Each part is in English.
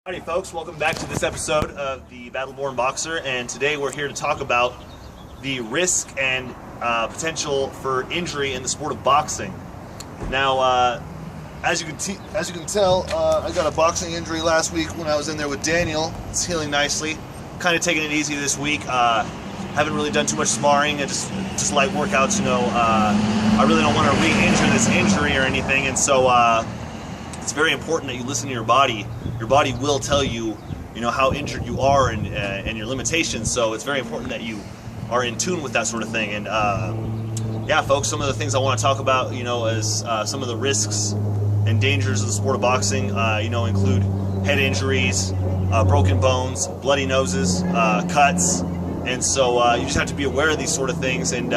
Howdy folks, welcome back to this episode of the Battleborn Boxer, and today we're here to talk about the risk and potential for injury in the sport of boxing. Now, as you can tell, I got a boxing injury last week when I was in there with Daniel. It's healing nicely. Kind of taking it easy this week. Haven't really done too much sparring, and just light workouts. I really don't want to re-injure this injury or anything, and so it's very important that you listen to your body. Your body will tell you, how injured you are and your limitations. So it's very important that you are in tune with that sort of thing. And yeah, folks, some of the things I want to talk about, as some of the risks and dangers of the sport of boxing, include head injuries, broken bones, bloody noses, cuts, and so you just have to be aware of these sort of things. And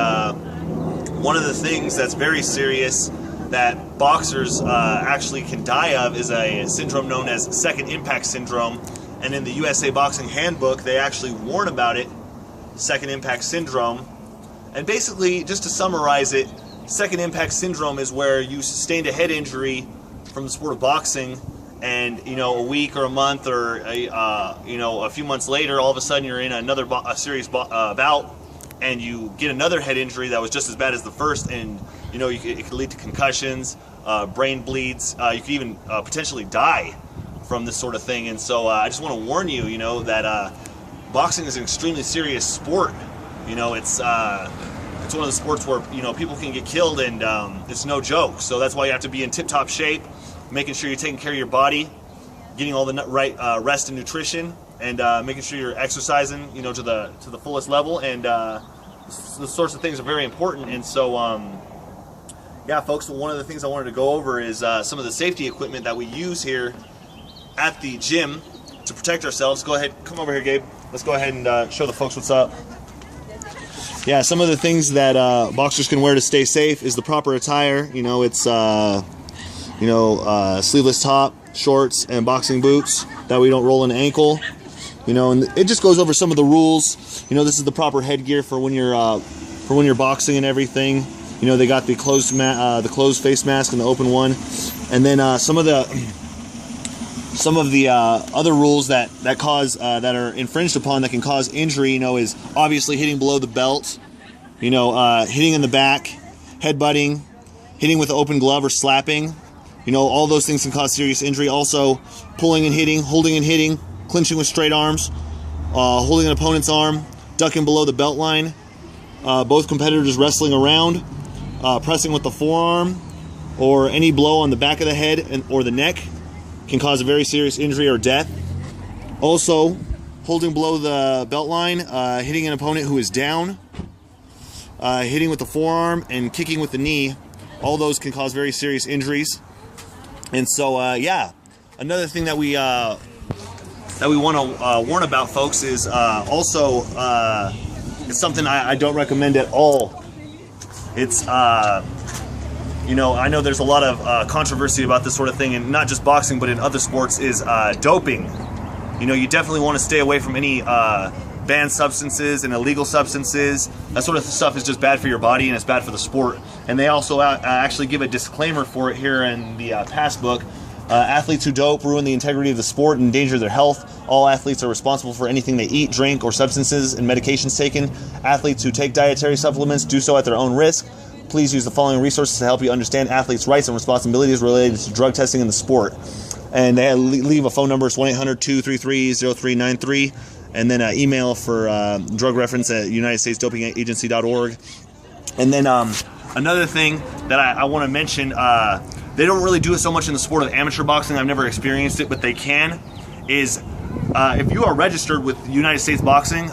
one of the things that's very serious that boxers actually can die of is a syndrome known as second impact syndrome, and in the USA Boxing Handbook they actually warn about it, second impact syndrome. And basically, just to summarize it, second impact syndrome is where you sustained a head injury from the sport of boxing, and a week or a month or a few months later, all of a sudden you're in another serious bout, and you get another head injury that was just as bad as the first, and it could lead to concussions, brain bleeds. You could even potentially die from this sort of thing. And so I just want to warn you, that boxing is an extremely serious sport. It's one of the sports where people can get killed, and it's no joke. So that's why you have to be in tip-top shape, making sure you're taking care of your body, getting all the right rest and nutrition, and making sure you're exercising, to the fullest level. And the sorts of things are very important. And so yeah, folks, one of the things I wanted to go over is some of the safety equipment that we use here at the gym to protect ourselves. Go ahead, come over here, Gabe. Let's go ahead and show the folks what's up. Yeah, some of the things that boxers can wear to stay safe is the proper attire. It's sleeveless top, shorts, and boxing boots that we don't roll an ankle. And it just goes over some of the rules. This is the proper headgear for when you're boxing and everything. They got the closed face mask and the open one, and then some of the other rules that are infringed upon that can cause injury. Is obviously hitting below the belt, hitting in the back, headbutting, hitting with an open glove or slapping. All those things can cause serious injury. Also, pulling and hitting, holding and hitting, clinching with straight arms, holding an opponent's arm, ducking below the belt line, both competitors wrestling around. Pressing with the forearm, or any blow on the back of the head or the neck can cause a very serious injury or death. Also, holding below the belt line, hitting an opponent who is down, hitting with the forearm, and kicking with the knee, all those can cause very serious injuries. And so, yeah, another thing that we want to warn about, folks, is also it's something I don't recommend at all. It's, I know there's a lot of controversy about this sort of thing, and not just boxing, but in other sports, is doping. You definitely want to stay away from any banned substances and illegal substances. That sort of stuff is just bad for your body, and it's bad for the sport. And they also actually give a disclaimer for it here in the pass book. Athletes who dope ruin the integrity of the sport and endanger their health. All athletes are responsible for anything they eat, drink, or substances and medications taken. Athletes who take dietary supplements do so at their own risk. Please use the following resources to help you understand athletes' rights and responsibilities related to drug testing in the sport. And they leave a phone number. It's 1-800-233-0393. And then email for drug reference at UnitedStatesDopingAgency.org. And then another thing that I want to mention, they don't really do it so much in the sport of amateur boxing. I've never experienced it, but they can. Is if you are registered with United States Boxing,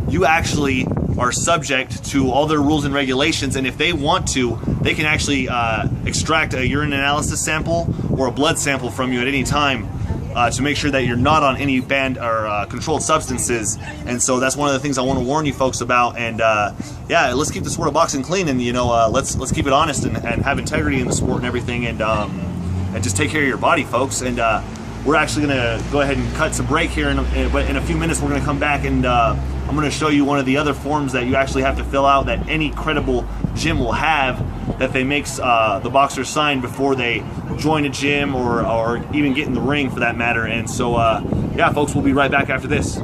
you actually are subject to all their rules and regulations, and if they want to, they can actually extract a urine analysis sample or a blood sample from you at any time to make sure that you're not on any banned or controlled substances. And so that's one of the things I want to warn you folks about. And yeah, let's keep the sport of boxing clean, and let's keep it honest and have integrity in the sport and everything, and just take care of your body, folks. And we're actually going to go ahead and cut to break here, but in a few minutes we're going to come back, and I'm going to show you one of the other forms that you actually have to fill out that any credible gym will have that they make the boxers sign before they join a gym or even get in the ring for that matter. And so, yeah, folks, we'll be right back after this.